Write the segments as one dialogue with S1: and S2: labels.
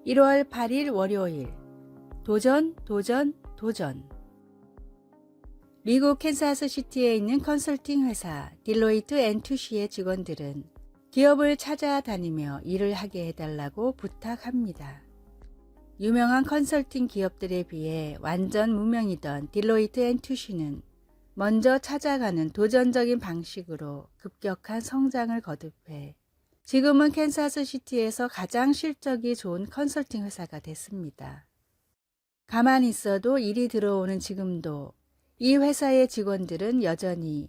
S1: 1월 8일 월요일. 도전, 도전, 도전. 미국 캔사스시티에 있는 컨설팅 회사 딜로이트 앤 투시의 직원들은 기업을 찾아다니며 일을 하게 해달라고 부탁합니다. 유명한 컨설팅 기업들에 비해 완전 무명이던 딜로이트 앤 투시는 먼저 찾아가는 도전적인 방식으로 급격한 성장을 거듭해 지금은 캔사스시티에서 가장 실적이 좋은 컨설팅 회사가 됐습니다. 가만히 있어도 일이 들어오는 지금도 이 회사의 직원들은 여전히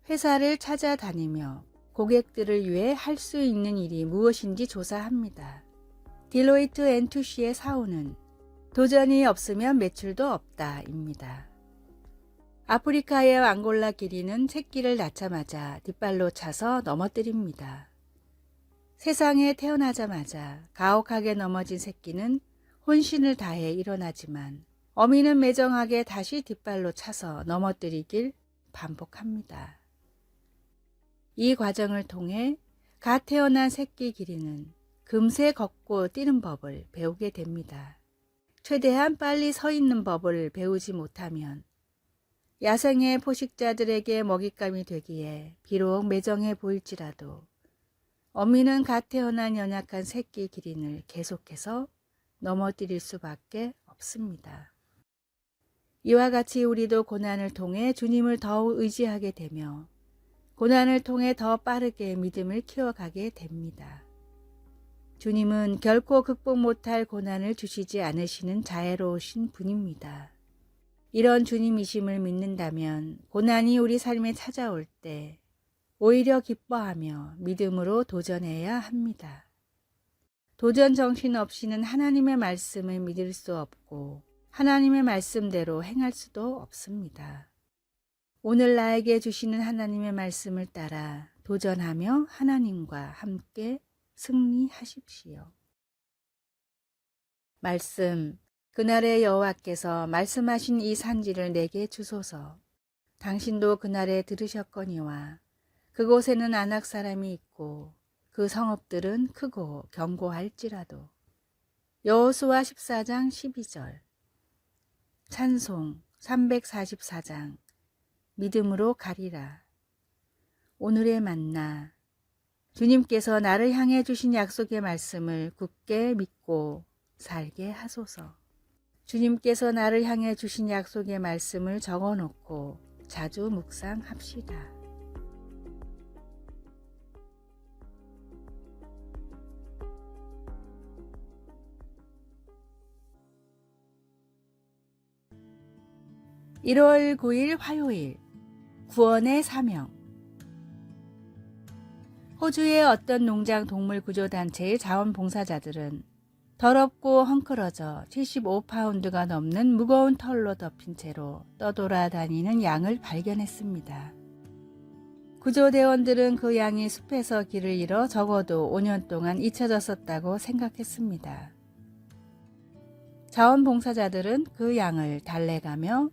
S1: 회사를 찾아다니며 고객들을 위해 할 수 있는 일이 무엇인지 조사합니다. 딜로이트 앤 투시의 사오는 도전이 없으면 매출도 없다입니다. 아프리카의 앙골라 기린은 새끼를 낳자마자 뒷발로 차서 넘어뜨립니다. 세상에 태어나자마자 가혹하게 넘어진 새끼는 혼신을 다해 일어나지만 어미는 매정하게 다시 뒷발로 차서 넘어뜨리길 반복합니다. 이 과정을 통해 갓 태어난 새끼 기린은 금세 걷고 뛰는 법을 배우게 됩니다. 최대한 빨리 서 있는 법을 배우지 못하면 야생의 포식자들에게 먹잇감이 되기에 비록 매정해 보일지라도 어미는 갓 태어난 연약한 새끼 기린을 계속해서 넘어뜨릴 수밖에 없습니다. 이와 같이 우리도 고난을 통해 주님을 더욱 의지하게 되며 고난을 통해 더 빠르게 믿음을 키워가게 됩니다. 주님은 결코 극복 못할 고난을 주시지 않으시는 자애로우신 분입니다. 이런 주님이심을 믿는다면 고난이 우리 삶에 찾아올 때 오히려 기뻐하며 믿음으로 도전해야 합니다. 도전 정신 없이는 하나님의 말씀을 믿을 수 없고 하나님의 말씀대로 행할 수도 없습니다. 오늘 나에게 주시는 하나님의 말씀을 따라 도전하며 하나님과 함께 승리하십시오. 말씀. 그날에 여호와께서 말씀하신 이 산지를 내게 주소서. 당신도 그날에 들으셨거니와 그곳에는 아낙 사람이 있고 그 성읍들은 크고 견고할지라도. 여호수아 14장 12절. 찬송 344장. 믿음으로 가리라. 오늘의 만나. 주님께서 나를 향해 주신 약속의 말씀을 굳게 믿고 살게 하소서. 주님께서 나를 향해 주신 약속의 말씀을 적어놓고 자주 묵상합시다. (1월 9일) 화요일. 구원의 사명. 호주의 어떤 농장 동물 구조단체의 자원봉사자들은 더럽고 헝클어져 75파운드가 넘는 무거운 털로 덮인 채로 떠돌아다니는 양을 발견했습니다. 구조대원들은 그 양이 숲에서 길을 잃어 적어도 5년 동안 잊혀졌었다고 생각했습니다. 자원봉사자들은 그 양을 달래가며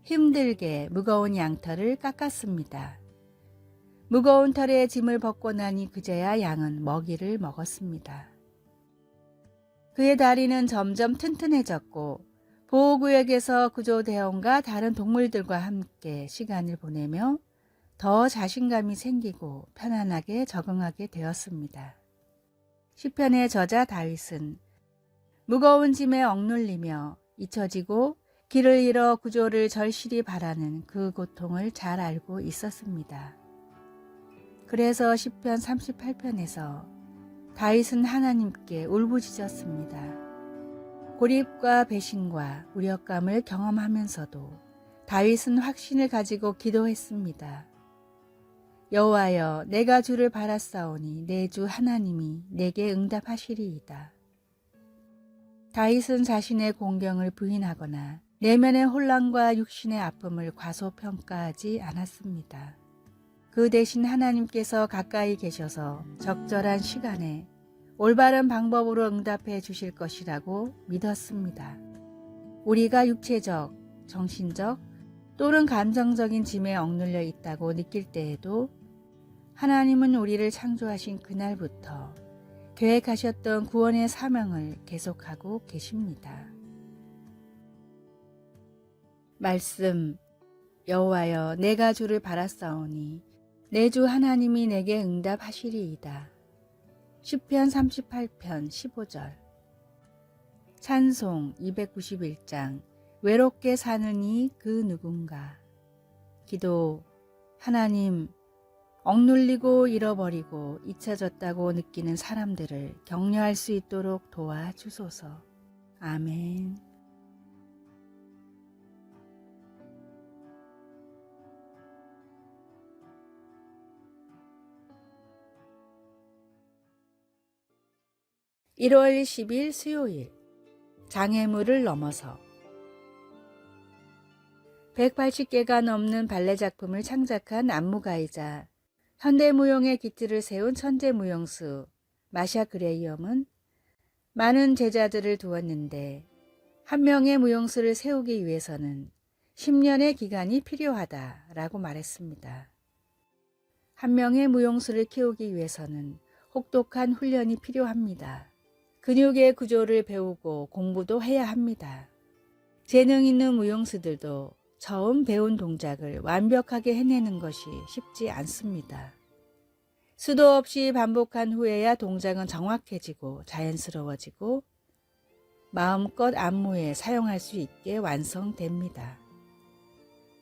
S1: 힘들게 무거운 양털을 깎았습니다. 무거운 털에 짐을 벗고 나니 그제야 양은 먹이를 먹었습니다. 그의 다리는 점점 튼튼해졌고 보호구역에서 구조대원과 다른 동물들과 함께 시간을 보내며 더 자신감이 생기고 편안하게 적응하게 되었습니다. 시편의 저자 다윗은 무거운 짐에 억눌리며 잊혀지고 길을 잃어 구조를 절실히 바라는 그 고통을 잘 알고 있었습니다. 그래서 시편 38편에서 다윗은 하나님께 울부짖었습니다. 고립과 배신과 무력감을 경험하면서도 다윗은 확신을 가지고 기도했습니다. 여호와여, 내가 주를 바랐사오니 내 주 하나님이 내게 응답하시리이다. 다윗은 자신의 공경을 부인하거나 내면의 혼란과 육신의 아픔을 과소평가하지 않았습니다. 그 대신 하나님께서 가까이 계셔서 적절한 시간에 올바른 방법으로 응답해 주실 것이라고 믿었습니다. 우리가 육체적, 정신적 또는 감정적인 짐에 억눌려 있다고 느낄 때에도 하나님은 우리를 창조하신 그날부터 계획하셨던 구원의 사명을 계속하고 계십니다. 말씀. 여호와여, 내가 주를 바랐사오니 내 주 하나님이 내게 응답하시리이다. 시편 38편 15절. 찬송 291장. 외롭게 사느니 그 누군가. 기도. 하나님, 억눌리고 잃어버리고 잊혀졌다고 느끼는 사람들을 격려할 수 있도록 도와주소서. 아멘. (1월 10일) 수요일. 장애물을 넘어서. 180개가 넘는 발레 작품을 창작한 안무가이자 현대무용의 기틀을 세운 천재무용수 마샤 그레이엄은 많은 제자들을 두었는데 한 명의 무용수를 세우기 위해서는 10년의 기간이 필요하다라고 말했습니다. 한 명의 무용수를 키우기 위해서는 혹독한 훈련이 필요합니다. 근육의 구조를 배우고 공부도 해야 합니다. 재능 있는 무용수들도 처음 배운 동작을 완벽하게 해내는 것이 쉽지 않습니다. 수도 없이 반복한 후에야 동작은 정확해지고 자연스러워지고 마음껏 안무에 사용할 수 있게 완성됩니다.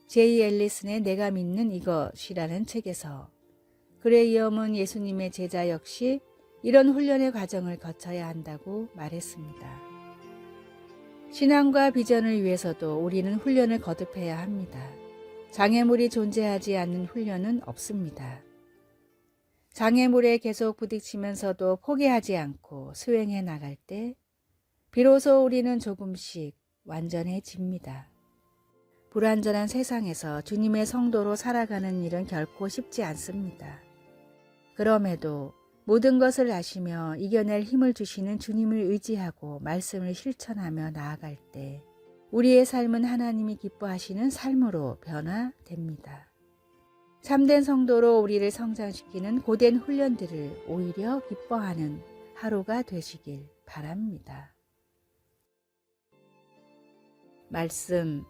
S1: 제이 앨리슨의 내가 믿는 이것이라는 책에서 그레이엄은 예수님의 제자 역시 이런 훈련의 과정을 거쳐야 한다고 말했습니다. 신앙과 비전을 위해서도 우리는 훈련을 거듭해야 합니다. 장애물이 존재하지 않는 훈련은 없습니다. 장애물에 계속 부딪히면서도 포기하지 않고 수행해 나갈 때 비로소 우리는 조금씩 완전해집니다. 불완전한 세상에서 주님의 성도로 살아가는 일은 결코 쉽지 않습니다. 그럼에도 모든 것을 아시며 이겨낼 힘을 주시는 주님을 의지하고 말씀을 실천하며 나아갈 때 우리의 삶은 하나님이 기뻐하시는 삶으로 변화됩니다. 참된 성도로 우리를 성장시키는 고된 훈련들을 오히려 기뻐하는 하루가 되시길 바랍니다. 말씀.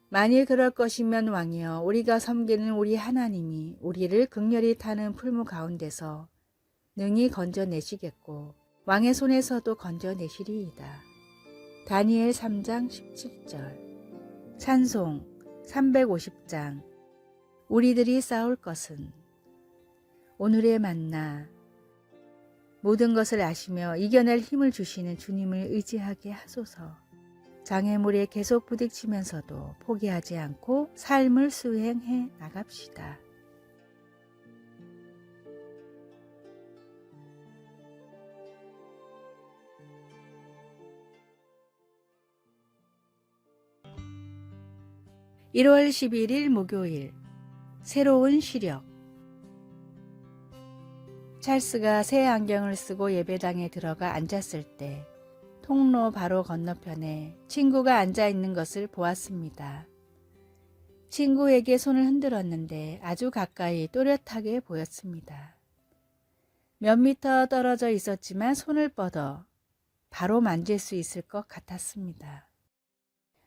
S1: 만일 그럴 것이면 왕이여, 우리가 섬기는 우리 하나님이 우리를 극렬히 타는 풀무 가운데서 능히 건져내시겠고 왕의 손에서도 건져내시리이다. 다니엘 3장 17절. 찬송 350장. 우리들이 싸울 것은. 오늘의 만나. 모든 것을 아시며 이겨낼 힘을 주시는 주님을 의지하게 하소서. 장애물에 계속 부딪히면서도 포기하지 않고 삶을 수행해 나갑시다. (1월 11일) 목요일. 새로운 시력. 찰스가 새 안경을 쓰고 예배당에 들어가 앉았을 때 통로 바로 건너편에 친구가 앉아 있는 것을 보았습니다. 친구에게 손을 흔들었는데 아주 가까이 또렷하게 보였습니다. 몇 미터 떨어져 있었지만 손을 뻗어 바로 만질 수 있을 것 같았습니다.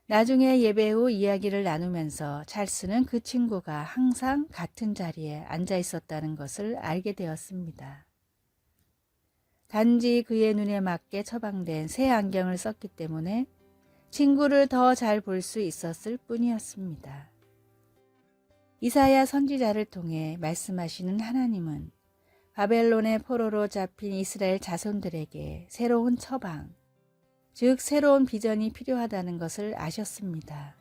S1: 나중에 예배 후 이야기를 나누면서 찰스는 그 친구가 항상 같은 자리에 앉아 있었다는 것을 알게 되었습니다. 단지 그의 눈에 맞게 처방된 새 안경을 썼기 때문에 친구를 더 잘 볼 수 있었을 뿐이었습니다. 이사야 선지자를 통해 말씀하시는 하나님은 바벨론의 포로로 잡힌 이스라엘 자손들에게 새로운 처방, 즉 새로운 비전이 필요하다는 것을 아셨습니다.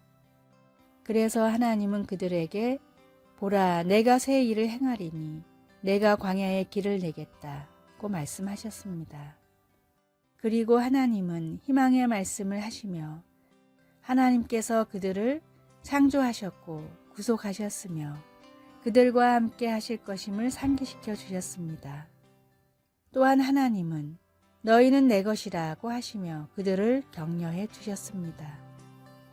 S1: 그래서 하나님은 그들에게 보라, 내가 새 일을 행하리니 내가 광야에 길을 내겠다고 말씀하셨습니다. 그리고 하나님은 희망의 말씀을 하시며 하나님께서 그들을 창조하셨고 구속하셨으며 그들과 함께 하실 것임을 상기시켜 주셨습니다. 또한 하나님은 너희는 내 것이라고 하시며 그들을 격려해 주셨습니다.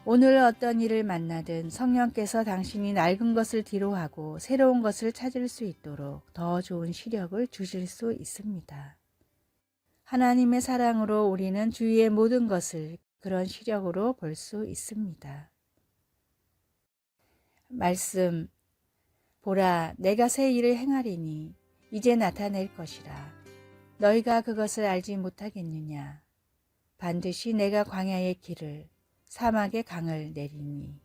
S1: 오늘 어떤 일을 만나든 성령께서 당신이 낡은 것을 뒤로하고 새로운 것을 찾을 수 있도록 더 좋은 시력을 주실 수 있습니다. 하나님의 사랑으로 우리는 주위의 모든 것을 그런 시력으로 볼 수 있습니다. 말씀, 보라, 내가 새 일을 행하리니 이제 나타낼 것이라. 너희가 그것을 알지 못하겠느냐. 반드시 내가 광야의 길을 사막의 강을 내리니.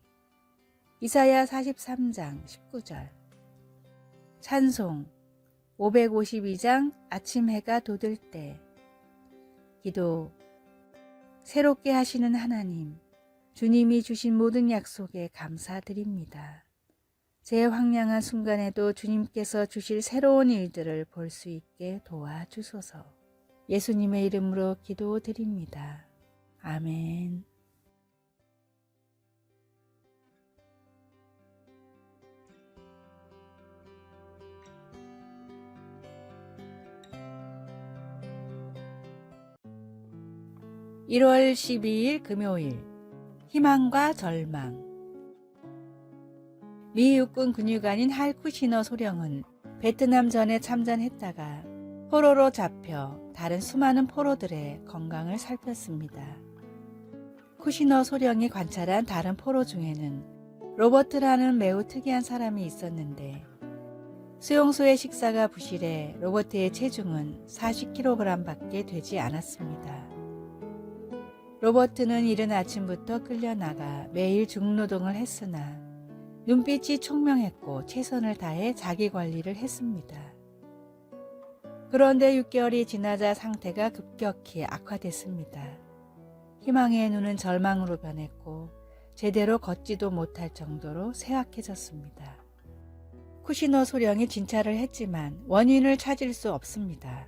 S1: 이사야 43장 19절. 찬송 552장 아침 해가 돋을 때. 기도. 새롭게 하시는 하나님, 주님이 주신 모든 약속에 감사드립니다. 제 황량한 순간에도 주님께서 주실 새로운 일들을 볼 수 있게 도와주소서. 예수님의 이름으로 기도드립니다. 아멘. (1월 12일) 금요일. 희망과 절망. 미 육군 근육안인 할쿠시너 소령은 베트남전에 참전했다가 포로로 잡혀 다른 수많은 포로들의 건강을 살폈습니다. 쿠시너 소령이 관찰한 다른 포로 중에는 로버트라는 매우 특이한 사람이 있었는데 수용소의 식사가 부실해 로버트의 체중은 40kg 밖에 되지 않았습니다. 로버트는 이른 아침부터 끌려나가 매일 중노동을 했으나 눈빛이 총명했고 최선을 다해 자기 관리를 했습니다. 그런데 6개월이 지나자 상태가 급격히 악화됐습니다. 희망의 눈은 절망으로 변했고 제대로 걷지도 못할 정도로 쇠약해졌습니다. 쿠시너 소령이 진찰을 했지만 원인을 찾을 수 없습니다.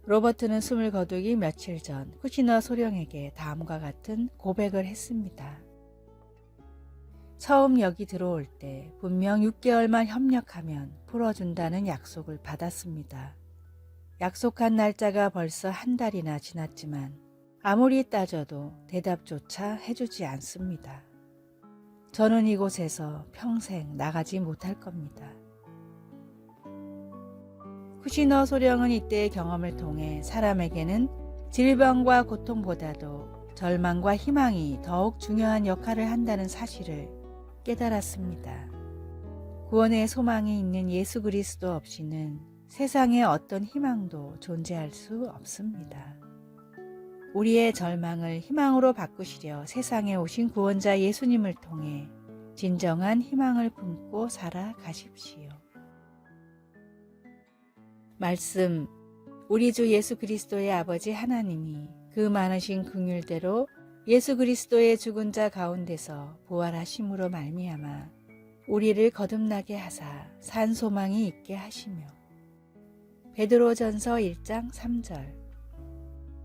S1: 로버트는 숨을 거두기 며칠 전 쿠시너 소령에게 다음과 같은 고백을 했습니다. 처음 여기 들어올 때 분명 6개월만 협력하면 풀어준다는 약속을 받았습니다. 약속한 날짜가 벌써 한 달이나 지났지만 아무리 따져도 대답조차 해주지 않습니다. 저는 이곳에서 평생 나가지 못할 겁니다. 쿠시너 소령은 이때의 경험을 통해 사람에게는 질병과 고통보다도 절망과 희망이 더욱 중요한 역할을 한다는 사실을 깨달았습니다. 구원의 소망이 있는 예수 그리스도 없이는 세상에 어떤 희망도 존재할 수 없습니다. 우리의 절망을 희망으로 바꾸시려 세상에 오신 구원자 예수님을 통해 진정한 희망을 품고 살아가십시오. 말씀, 우리 주 예수 그리스도의 아버지 하나님이 그 많으신 긍휼대로 예수 그리스도의 죽은 자 가운데서 부활하심으로 말미암아 우리를 거듭나게 하사 산 소망이 있게 하시며. 베드로전서 1장 3절.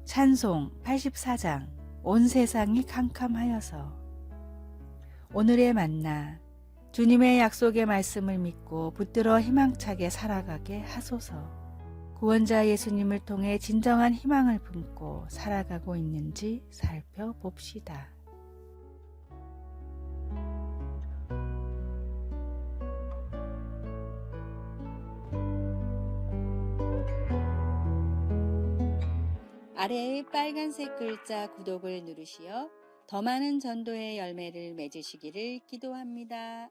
S1: 찬송 84장 온 세상이 캄캄하여서. 오늘의 만나, 주님의 약속의 말씀을 믿고 붙들어 희망차게 살아가게 하소서. 구원자 예수님을 통해 진정한 희망을 품고 살아가고 있는지 살펴봅시다. 아래의 빨간색 글자 구독을 누르시어 더 많은 전도의 열매를 맺으시기를 기도합니다.